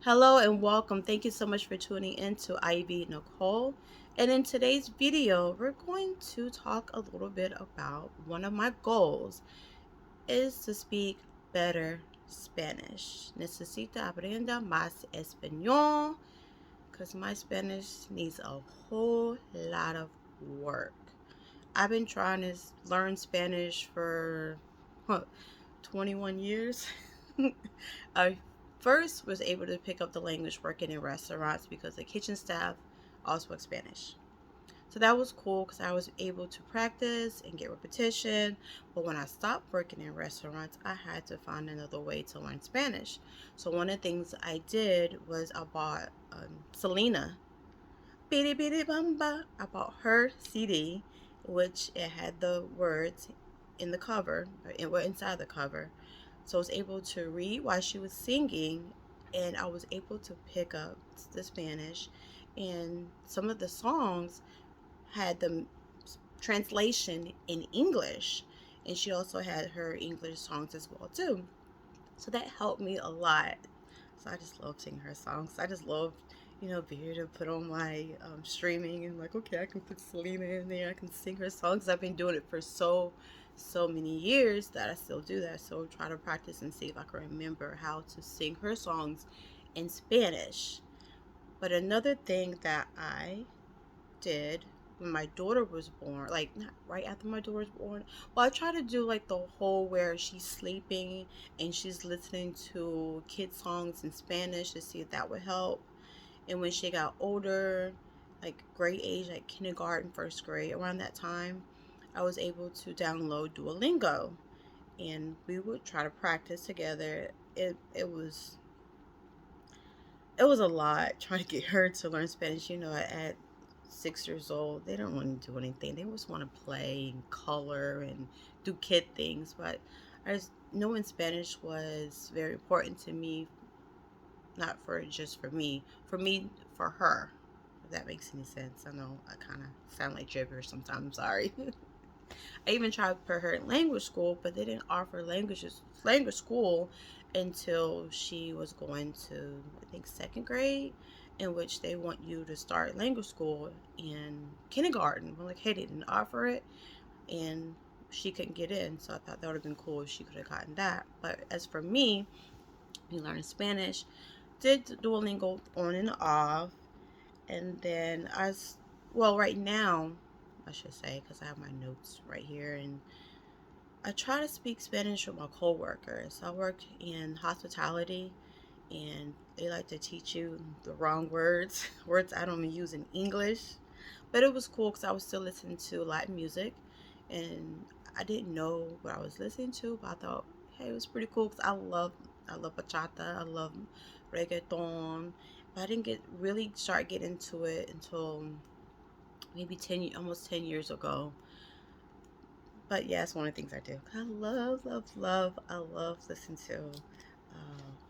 Hello and welcome. Thank you so much for tuning in to Ivy Nicole. And in today's video, we're going to talk a little bit about one of my goals is to speak better Spanish. Necesito aprender más español because my Spanish needs a whole lot of work. I've been trying to learn Spanish for 21 years. I first was able to pick up the language working in restaurants because the kitchen staff all spoke Spanish. So that was cool because I was able to practice and get repetition. But when I stopped working in restaurants, I had to find another way to learn Spanish. So one of the things I did was I bought Selena. Bitty bitty bamba. I bought her CD, which it had the words in the cover, or inside the cover. So I was able to read while she was singing, and I was able to pick up the Spanish. And some of the songs had the translation in English, and she also had her English songs as well too. So that helped me a lot. So I just love singing her songs. I just love, being able to put on my streaming and like, okay, I can put Selena in there. I can sing her songs. I've been doing it for so many years that I still do that. So try to practice and see if I can remember how to sing her songs in Spanish. But another thing that I did when my daughter was born, like not right after my daughter was born. Well, I try to do like the whole where she's sleeping and she's listening to kid songs in Spanish to see if that would help. And when she got older, like grade age, like kindergarten, first grade, around that time, I was able to download Duolingo and we would try to practice together. It was a lot trying to get her to learn Spanish. At 6 years old, they don't want to do anything. They just want to play and color and do kid things. But knowing Spanish was very important to me, not for just for me, for her. If that makes any sense. I know I kind of sound like gibberish sometimes. I'm sorry. I even tried to put her in language school, but they didn't offer language school until she was going to, I think, second grade, in which they want you to start language school in kindergarten. I'm like, hey, they didn't offer it, and she couldn't get in, so I thought that would have been cool if she could have gotten that. But as for me, we learned Spanish, did Duolingo on and off, and then well, right now, I should say, because I have my notes right here, and I try to speak Spanish with my coworkers. I work in hospitality, and they like to teach you the wrong words, words I don't even use in English. But it was cool because I was still listening to Latin music, and I didn't know what I was listening to, but I thought, hey, it was pretty cool because I love bachata, I love reggaeton, but I didn't start getting into it until maybe almost 10 years ago. But yeah, it's one of the things I do. I love, I love listening to.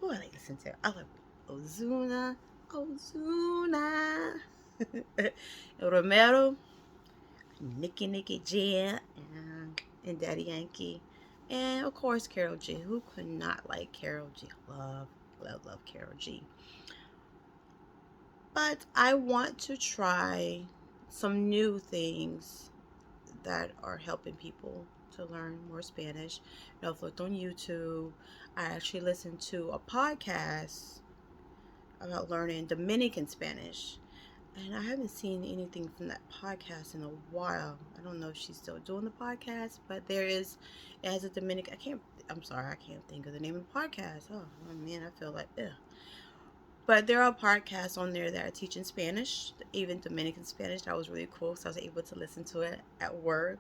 Who I like listening to? I love Ozuna, Romero, Nicky Jam, and Daddy Yankee, and of course Carol G. Who could not like Carol G? Love Carol G. But I want to try some new things that are helping people to learn more Spanish. I've looked on YouTube. I actually listened to a podcast about learning Dominican Spanish. And I haven't seen anything from that podcast in a while. I don't know if she's still doing the podcast, but it has a Dominican, I'm sorry, I can't think of the name of the podcast. Oh man, I feel like, ugh. But there are podcasts on there that are teaching Spanish, even Dominican Spanish. That was really cool, so I was able to listen to it at work.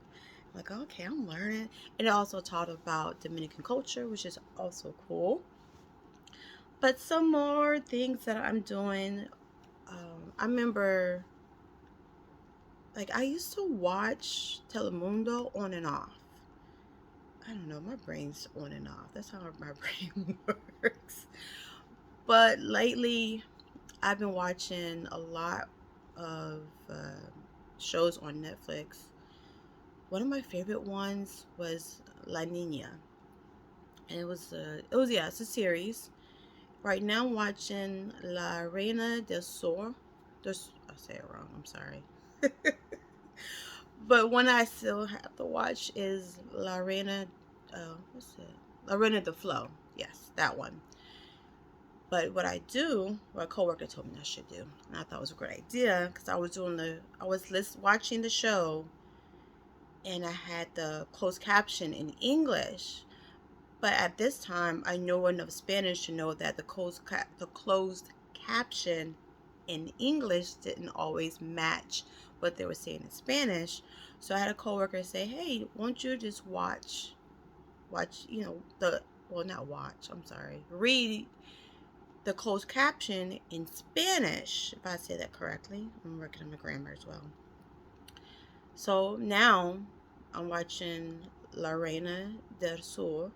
Like, okay, I'm learning. And it also taught about Dominican culture, which is also cool. But some more things that I'm doing. I remember, like, I used to watch Telemundo on and off. I don't know, my brain's on and off. That's how my brain works. But lately, I've been watching a lot of shows on Netflix. One of my favorite ones was La Nina, and it's a series, Right now I'm watching La Reina del Sur. I say it wrong, I'm sorry. But one I still have to watch is La Reina, what's it? La Reina del Flow. Yes, that one. But what I do, what a coworker told me I should do, and I thought it was a great idea, because I was watching the show, and I had the closed caption in English. But at this time, I know enough Spanish to know that the closed caption in English didn't always match what they were saying in Spanish. So I had a coworker say, "Hey, won't you just watch, not watch. I'm sorry, read the closed caption in Spanish, if I say that correctly." I'm working on my grammar as well. So now I'm watching La Reina del Sur,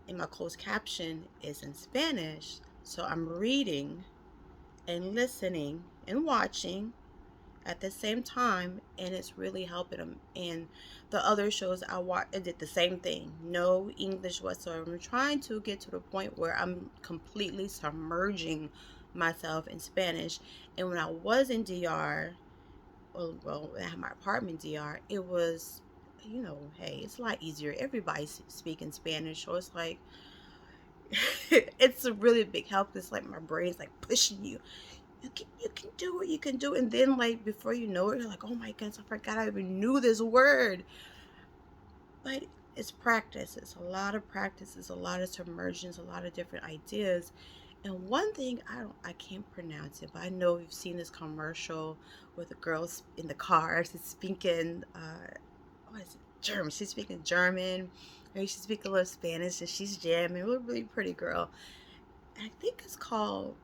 and my closed caption is in Spanish. So I'm reading and listening and watching at the same time, and it's really helping them. And the other shows I watched, I did the same thing. No English whatsoever. I'm trying to get to the point where I'm completely submerging myself in Spanish. And when I was in DR, well, I had my apartment in DR, it was, hey, it's a lot easier. Everybody's speaking Spanish, so it's like, it's a really big help. It's like my brain's like pushing you. You can do it. You can do it. And then, like, before you know it, you're like, oh my goodness, I forgot I even knew this word. But it's practice. It's a lot of practice. It's a lot of submersions, a lot of different ideas. And one thing I can't pronounce it, but I know you've seen this commercial with the girls in the car. She's speaking, what is it? German. She's speaking German. Maybe she's speaking a little Spanish, and she's jamming. A really pretty girl. I think it's called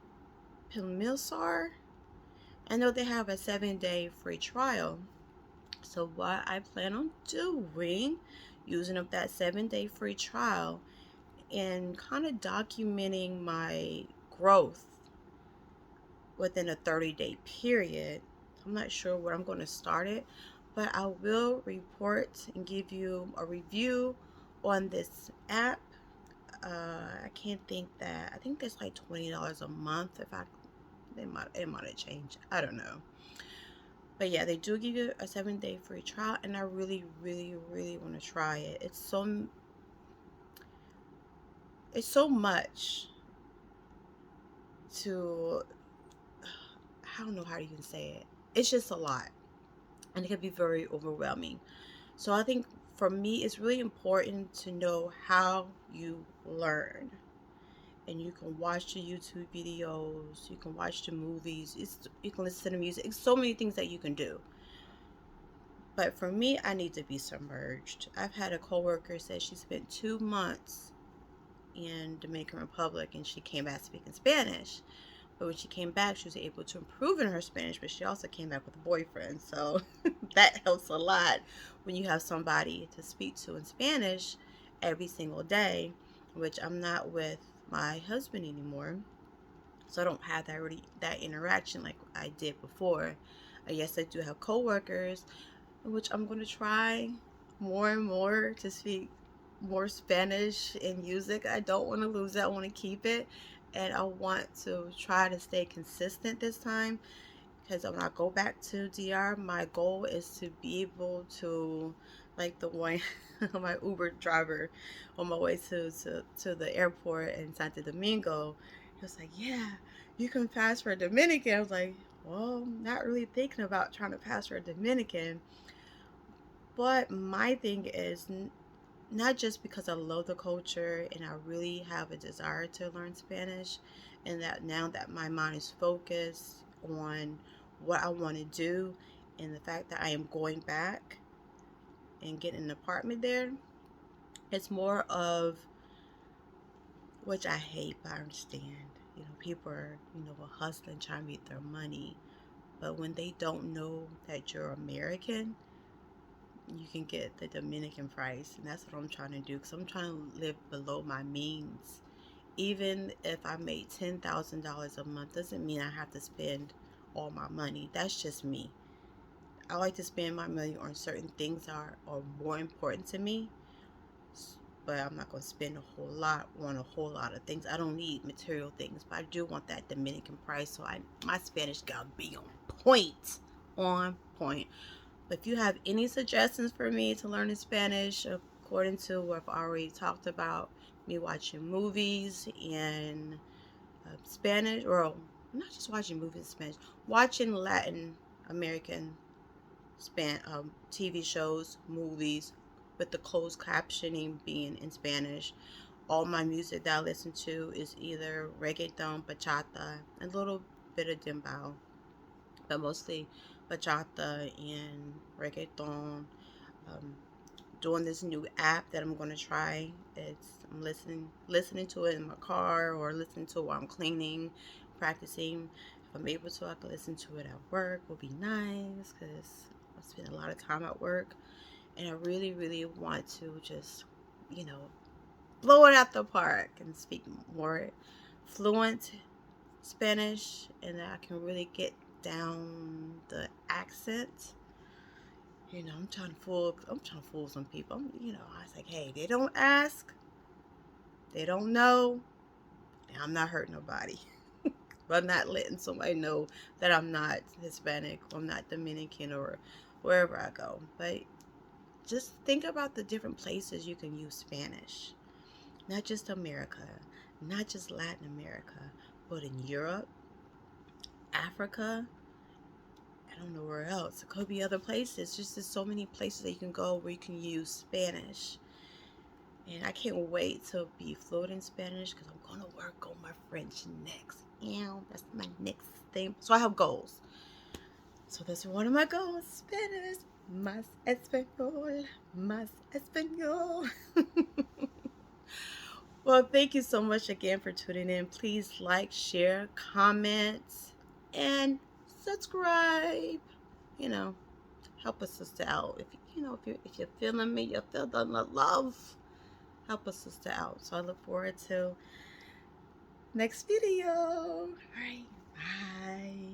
Pimsleur. I know they have a 7-day free trial. So what I plan on doing, using up that 7-day free trial and kind of documenting my growth within a 30-day period. I'm not sure where I'm going to start it, but I will report and give you a review on this app. I can't think that, I think that's like $20 a month. It might have changed. I don't know. But yeah, they do give you a 7-day free trial, and I really, really, really want to try it. It's so much to, I don't know how to even say it. It's just a lot, and it can be very overwhelming. So I think for me, it's really important to know how you learn. And you can watch the YouTube videos, you can watch the movies, you can listen to music. It's so many things that you can do. But for me, I need to be submerged. I've had a coworker say she spent 2 months in Dominican Republic, and she came back speaking Spanish. But when she came back, she was able to improve in her Spanish, but she also came back with a boyfriend. So that helps a lot when you have somebody to speak to in Spanish every single day, which I'm not with my husband anymore. So I don't have that interaction like I did before. Yes, I do have coworkers, which I'm going to try more and more to speak more Spanish and music. I don't want to lose it. I want to keep it. And I want to try to stay consistent this time, because when I go back to DR, my goal is to be able to, like the one, my Uber driver on my way to the airport in Santo Domingo, he was like, yeah, you can pass for a Dominican. I was like, well, not really thinking about trying to pass for a Dominican. But my thing is not just because I love the culture and I really have a desire to learn Spanish, and that now that my mind is focused on what I want to do and the fact that I am going back and getting an apartment there, it's more of, which I hate, but I understand. People are, hustling, trying to get their money. But when they don't know that you're American, you can get the Dominican price. And that's what I'm trying to do, because I'm trying to live below my means. Even if I made $10,000 a month, doesn't mean I have to spend all my money. That's just me. I like to spend my money on certain things that are more important to me. but I'm not going to spend a whole lot on a whole lot of things. I don't need material things, but I do want that Dominican price, so my Spanish gotta be on point. On point. But if you have any suggestions for me to learn in Spanish, according to what I've already talked about, me watching movies in Spanish, or not just watching movies in Spanish, watching Latin American TV shows, movies, with the closed captioning being in Spanish. All my music that I listen to is either reggaeton, bachata, and a little bit of dembow, but mostly bachata and reggaeton. Um, Doing this new app that I'm gonna try. I'm listening to it in my car, or listening to it while I'm cleaning, practicing. If I'm able to, I can listen to it at work. Would be nice because I spend a lot of time at work, and I really, really want to just, you know, blow it out the park and speak more fluent Spanish, and that I can really get down the accent. I'm trying to fool some people. I was like, hey, they don't ask, they don't know, and I'm not hurting nobody. But I'm not letting somebody know that I'm not Hispanic, or I'm not Dominican, or wherever I go. But just think about the different places you can use Spanish. Not just America, not just Latin America, but in Europe, Africa, I don't know where else. It could be other places. Just there's so many places that you can go where you can use Spanish. And I can't wait to be fluent in Spanish because I'm going to work on my French next. That's my next thing. So I have goals. So that's one of my goals. Spanish. Más español. Más español. Well, thank you so much again for tuning in. Please like, share, comment, and subscribe. You know, help a sister out. If you're feeling me, you're feeling the love. Help a sister out. So I look forward to next video. All right, bye.